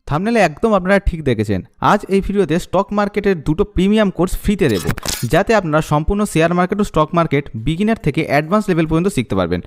থাম্বনেলে একদম আপনারা ঠিক দেখেছেন। আজ এই ভিডিওতে স্টক মার্কেটের দুটো প্রিমিয়াম কোর্স ফ্রিতে দেব, যাতে আপনারা সম্পূর্ণ শেয়ার মার্কেট ও স্টক মার্কেট বিগিনার থেকে অ্যাডভান্স লেভেল পর্যন্ত শিখতে পারবেন।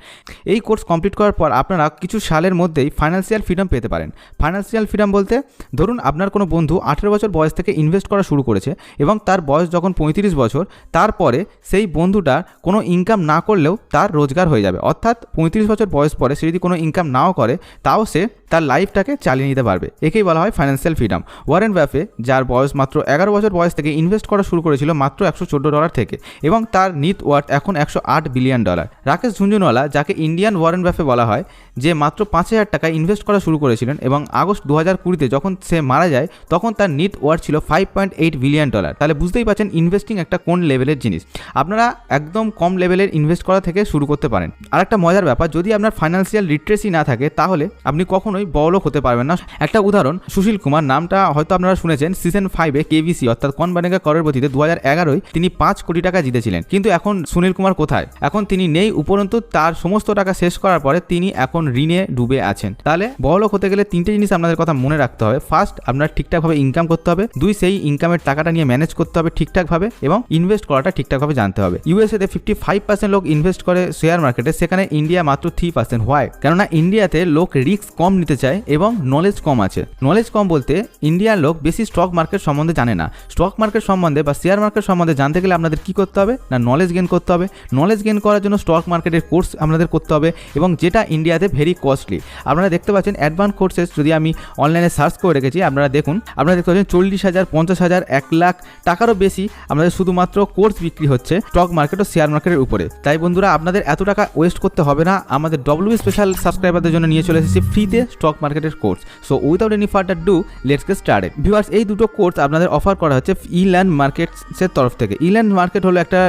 এই কোর্স কমপ্লিট করার পর আপনারা কিছু সালের মধ্যেই ফাইন্যান্সিয়াল ফ্রিডম পেতে পারেন। ফাইন্যান্সিয়াল ফ্রিডম বলতে ধরুন আপনার কোনো বন্ধু 18 বছর বয়স থেকে ইনভেস্ট করা শুরু করেছে এবং তার বয়স যখন 35 বছর, তারপরে সেই বন্ধুটার কোনো ইনকাম না করলেও তার রোজগার হয়ে যাবে। অর্থাৎ 35 বছর বয়স পরে সে যদি কোনো ইনকাম নাও করে, তাও সে তার লাইফটাকে চালিয়ে নিতে পারবে। একেই বলা হয় ফাইন্যান্সিয়াল ফ্রিডম। ওয়ারেন বাফেট, যার বয়স মাত্র 11 বছর বয়স থেকে ইনভেস্ট করা শুরু করেছিল মাত্র $114 থেকে, এবং তার নেট ওয়ার্থ এখন $108 বিলিয়ন। রাকেশ ঝুনঝুনওয়ালা, যাকে ইন্ডিয়ান ওয়ারেন বাফেট বলা হয়, যে মাত্র 5,000 টাকা ইনভেস্ট করা শুরু করেছিলেন এবং আগস্ট 2020-তে যখন সে মারা যায় তখন তার নেট ওয়ার্থ ছিল $5.8 বিলিয়ন। তাহলে বুঝতেই পারছেন ইনভেস্টিং একটা কোন লেভেলের জিনিস। আপনারা একদম কম লেভেলের ইনভেস্ট করা থেকে শুরু করতে পারেন। আর একটা মজার ব্যাপার, যদি আপনার ফাইন্যান্সিয়াল লিটারেসি না থাকে তাহলে আপনি কখনোই বড়লোক হতে পারবেন না। একটা উদাহরণ, সুশীল কুমার, নামটা হয়তো আপনারা শুনেছেন। সিজন 5-এ কেবিসি অর্থাৎ কৌন বনেগা করোড়পতিতে 2011-য় তিনি 5 কোটি টাকা জিতেছিলেন। কিন্তু এখন সুনীল কুমার কোথায়? এখন তিনি নেই। উপরন্তু তার সমস্ত টাকা শেষ করার পরে তিনি এখন ঋণে ডুবে আছেন। তাহলে বড়লোক হতে গেলে 3টে জিনিস আপনাদের কথা মনে রাখতে হবে। ফার্স্ট, আপনার ঠিকঠাকভাবে ইনকাম করতে হবে। 2, সেই ইনকামের টাকাটা নিয়ে ম্যানেজ করতে হবে ঠিকঠাকভাবে, এবং ইনভেস্ট করাটা ঠিকঠাকভাবে জানতে হবে। ইউএসএতে 55% লোক ইনভেস্ট করে শেয়ার মার্কেটে, সেখানে ইন্ডিয়া মাত্র 3%। হয় কেননা ইন্ডিয়াতে লোক রিস্ক কম নিতে চায় এবং নলেজ কম আছে। নলেজ কম বলতে ইন্ডিয়ার লোক বেশি স্টক মার্কেট সম্বন্ধে জানে না। স্টক মার্কেট সম্বন্ধে বা শেয়ার মার্কেট সম্বন্ধে জানতে গেলে আপনাদের কি করতে হবে না, নলেজ গেইন করতে হবে। নলেজ গেইন করার জন্য স্টক মার্কেটের কোর্স আপনাদের করতে হবে, এবং যেটা ইন্ডিয়াতে ভেরি কস্টলি। আপনারা দেখতে পাচ্ছেন অ্যাডভান্স কোর্সেস যদি আমি অনলাইনে সার্চ করে রেখেছি, আপনারা দেখুন, আপনারা দেখতে পাচ্ছেন 40,000, 50,000, 1 লাখ টাকারও বেশি আপনাদের শুধুমাত্র কোর্স বিক্রি হচ্ছে স্টক মার্কেট ও শেয়ার মার্কেটের উপরে। তাই বন্ধুরা, আপনাদের এত টাকা ওয়েস্ট করতে হবে না। আমাদের WB স্পেশাল সাবস্ক্রাইবারদের জন্য নিয়ে চলে এসেছি ফ্রিতে স্টক মার্কেটের course. So without any further do, let's get started. Viewers, এই দুটো কোর্স আপনাদের অফার করা হচ্ছে ইলার্ন মার্কেটসের তরফ থেকে। ইলার্ন মার্কেট হলো একটা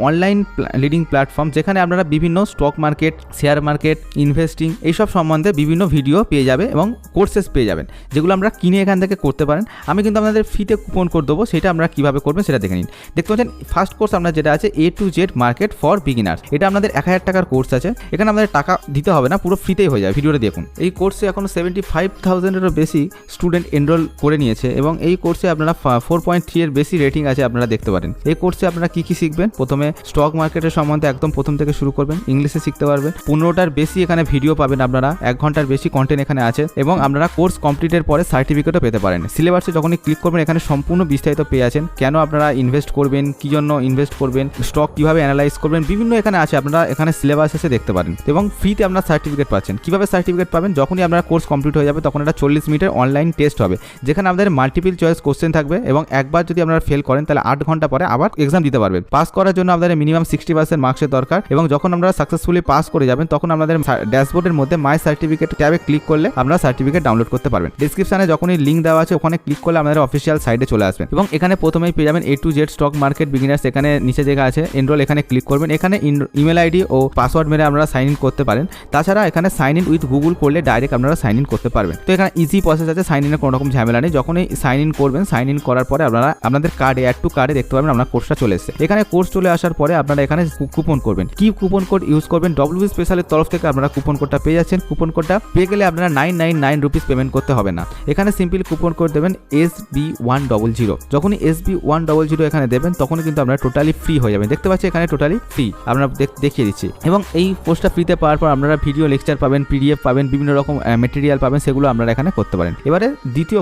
অনলাইন লিডিং প্ল্যাটফর্ম, যেখানে আপনারা বিভিন্ন stock market, share market, investing এইসব সম্বন্ধে বিভিন্ন ভিডিও পেয়ে যাবে এবং কোর্সেস পেয়ে যাবেন, যেগুলো আমরা কিনে এখান থেকে করতে পারেন। আমি কিন্তু আপনাদের ফ্রিতে কুপন কোড দেবো, সেটা আপনারা কীভাবে করবেন সেটা দেখে নিন। দেখতে পাচ্ছেন ফার্স্ট কোর্স আপনার যেটা আছে A to Z market for beginners. এটা আপনাদের 1000 টাকার কোর্স আছে। এখানে আপনাদের টাকা দিতে হবে না, পুরো ফ্রিতেই হয়ে যায়। ভিডিওটা দেখুন। এই কোর্সে এখন 75,000-এরও বেশি স্টুডেন্ট এনরোল করে নিয়েছে, এবং এই কোর্সে আপনারা 4.3 এর বেশি রেটিং আছে, আপনারা দেখতে পারেন। এই কোর্সে আপনারা কি শিখবেন? প্রথমে স্টক মার্কেটের সম্বন্ধে একদম প্রথম থেকে শুরু করবেন, ইংলিশে শিখতে পারবেন। 15টার বেশি এখানে ভিডিও পাবেন আপনারা, 1 ঘন্টার বেশি কন্টেন্ট এখানে আছে, এবং আপনারা কোর্স কমপ্লিটের পরে সার্টিফিকেটও পেতে পারেন। সিলেবাসে যখনই ক্লিক করবেন এখানে সম্পূর্ণ বিস্তারিত পেয়ে আছেন। কেন আপনারা ইনভেস্ট করবেন, কি জন্য ইনভেস্ট করবেন, স্টক কিভাবে অ্যানালাইজ করবেন, বিভিন্ন এখানে আছে। আপনারা এখানে সিলেবাস এসে দেখতে পারেন, এবং ফ্রিতে আপনারা সার্টিফিকেট পাচ্ছেন। কিভাবে সার্টিফিকেট পাবেন? যখনই আপনারা কোর্স কমপ্লিট হয়ে যাবে তখন এটা 40 মিনিটের অনলাইন টেস্ট হবে, যেখানে আপনাদের মাল্টিপল চয়েস কোশ্চেন থাকবে, এবং একবার যদি আপনারা ফেল করেন তাহলে 8 ঘন্টা পরে আবার এক্সাম দিতে পারবেন। পাস করার জন্য আপনাদের মিনিমাম 60% মার্কসের দরকার, এবং যখন আপনারা সাকসেসফুলি পাস করে যাবেন তখন আপনাদের ড্যাশবোর্ডের মধ্যে মাই সার্টিফিকেট ট্যাবে ক্লিক করলে আপনারা সার্টিফিকেট ডাউনলোড করতে পারবেন। ডিসক্রিপশনে যখনই লিঙ্ক দেওয়া আছে ওখানে ক্লিক করলে আপনাদের অফিসিয়াল সাইটে চলে আসবেন, এবং এখানে প্রথমেই পেয়ে যাবেন A to Z stock market beginners. এখানে নিচে দেখা আছে এনরোল, এখানে ক্লিক করবেন। এখানে ইমেল আইডি ও পাসওয়ার্ড মেরে আপনারা সাইন ইন করতে পারেন। তাছাড়া এখানে সাইন ইন উইথ গুগল করলে ডাইরেক্ট আপনারা সাইন ইন করতে পারবেন। তো এখানে ইজি প্রসেস আছে, সাইন ইনের কোনো রকম ঝামেলা নেই। যখনই সাইন ইন করবেন, সাইন ইন করার পরে আপনারা আপনাদের কার্ডে, অ্যাড টু কার্ডে দেখতে পাবেন আপনার কোর্সটা চলে এসেছে। এখানে কোর্স চলে আসার পরে আপনারা এখানে কুপন করবেন। কি কুপন কোড ইউজ করবেন? WB স্পেশালের তরফ থেকে আপনারা কুপন কোডটা পেয়ে যাচ্ছেন। কুপন কোডটা পেয়ে গেলে আপনারা 999 রুপিস পেমেন্ট করতে হবে না। এখানে সিম্পলি কুপন কোড দেবেন SB100। যখনই SB100 এখানে দেবেন তখনই কিন্তু আপনারা টোটালি ফ্রি হয়ে যাবেন। দেখতে পাচ্ছি এখানে টোটালি ফ্রি, আপনারা দেখিয়ে দিচ্ছি। এবং এই কোর্সটা ফ্রিতে পাওয়ার পর আপনারা ভিডিও লেকচার পাবেন, PDF পাবেন, বিভিন্ন রকম মেটেরিয়াল পাবেন, সেগুলো আপনারা এখানে করতে পারেন। এবারে দ্বিতীয়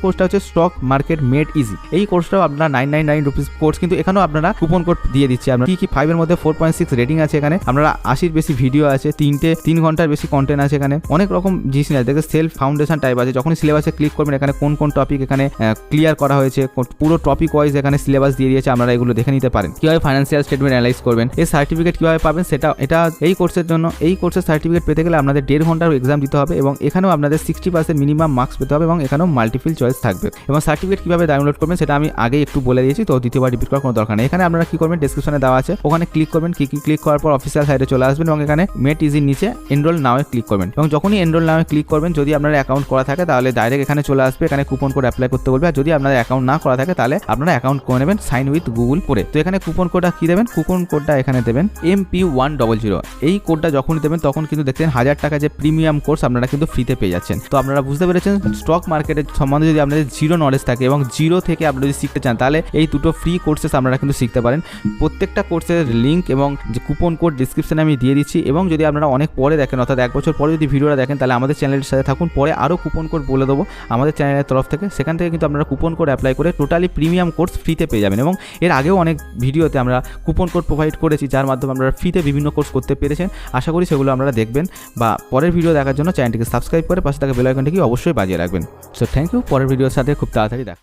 কোর্সটা হচ্ছে স্টক মার্কেট মেড ইজি। এই কোর্সটাও আপনারা 999 রুপিস কোর্স, কিন্তু এখানেও আপনারা কুপন কোড দিয়ে দিচ্ছি। আপনারা কি 5 এর মধ্যে 4.6 রেটিং আছে। এখানে আপনারা 80-র বেশি ভিডিও আছে, 3 ঘন্টার বেশি কন্টেন্ট আছে। এখানে অনেক রকম জিনিস আছে, দেখে সেলফ ফাউন্ডেশন টাইপ আছে। যখনই সিলেবাসে ক্লিক করবেন এখানে কোন কোন টপিক এখানে ক্লিয়ার করা হয়েছে, পুরো টপিক ওয়াইজ এখানে সিলেবাস দিয়ে দিয়েছে, আপনারা এগুলো দেখে নিতে পারেন। কিভাবে ফাইন্যান্সিয়াল স্টেটমেন্ট অ্যানালাইজ করবেন, এই সার্টিফিকেট কিভাবে পাবেন সেটা এই কোর্সের জন্য। এই কোর্সের সার্টিফিকেট পেতে গেলে আপনাদের 1.5 ঘন্টার এক্সাম দিতে হবে, এবং এখানেও আপনাদের 60% মিনিমাম মার্কস পেতে হবে, এবং এখানেও মাল্টিপল চয়েস থাকবে। এবং সার্টিফিকেট কিভাবে ডাউনলোড করবেন সেটা আমি আগে একটু বলে দিয়েছি, তো দ্বিতীয়বার রিপিট করার কোনো দরকার নেই। এখানে আপনারা কি করবেন, ডেসক্রিপশনে দেওয়া আছে, ওখানে ক্লিক করবেন। ক্লিক করার পর অফিসিয়াল সাইটে চলে আসবেন, এবং এখানে মেট ইজির নিচে এনরোল নাওয়ে ক্লিক করবেন। এবং যখনই এনরোল নাওয়ে ক্লিক করবেন, যদি আপনার অ্যাকাউন্ট করা থাকে তাহলে ডাইরেক্ট এখানে চলে আসবে, এখানে কুপন কোড অ্যাপ্লাই করতে বলবে। আর যদি আপনার অ্যাকাউন্ট না করা থাকে তাহলে আপনারা অ্যাকাউন্ট করে নেবেন সাইন উইথ গুগল করে। তো এখানে কুপন কোডটা কি দেবেন? কুপন কোডটা এখানে দেবেন MP100। এই কোডটা যখনই দেবেন তখন কিন্তু দেখছেন 1000 টাকা যে প্রিমিয়াম কোর্স আপনারা কিন্তু ফ্রিতে পেয়ে যাচ্ছেন। তো আপনারা বুঝতে পেরেছেন স্টক মার্কেটের সম্বন্ধে যদি আপনাদের জিরো নলেজ থাকে এবং জিরো থেকে আপনারা যদি শিখতে চান তাহলে এই দুটো ফ্রি কোর্সেস আপনারা কিন্তু শিখতে পারেন। প্রত্যেকটা কোর্সের লিঙ্ক এবং যে কুপন কোড ডিসক্রিপশনে আমি দিয়ে দিচ্ছি, এবং যদি আপনারা অনেক পরে দেখেন অর্থাৎ 1 বছর পরে যদি ভিডিওটা দেখেন তাহলে আমাদের চ্যানেলের সাথে থাকুন, পরে আরও কুপন কোড বলে দেবো আমাদের চ্যানেলের তরফ থেকে, সেখান থেকে কিন্তু আপনারা কুপন কোড অ্যাপ্লাই করে টোটালি প্রিমিয়াম কোর্স ফ্রিতে পেয়ে যাবেন। এবং এর আগেও অনেক ভিডিওতে আমরা কুপন কোড প্রোভাইড করেছি যার মাধ্যমে আপনারা ফ্রিতে বিভিন্ন কোর্স করতে পেরেছেন। আশা করি সেগুলো আপনারা দেখবেন বা পরের ভিডিও দেখার জন্য চ্যানেলটিকে সাবস্ক্রাইব করে পাশে থাকা বেল আইকনটিকে অবশ্যই বাজিয়ে রাখবেন। সো থ্যাংক ইউ, পরের ভিডিওর সাথে খুব তাড়াতাড়ি দেখা।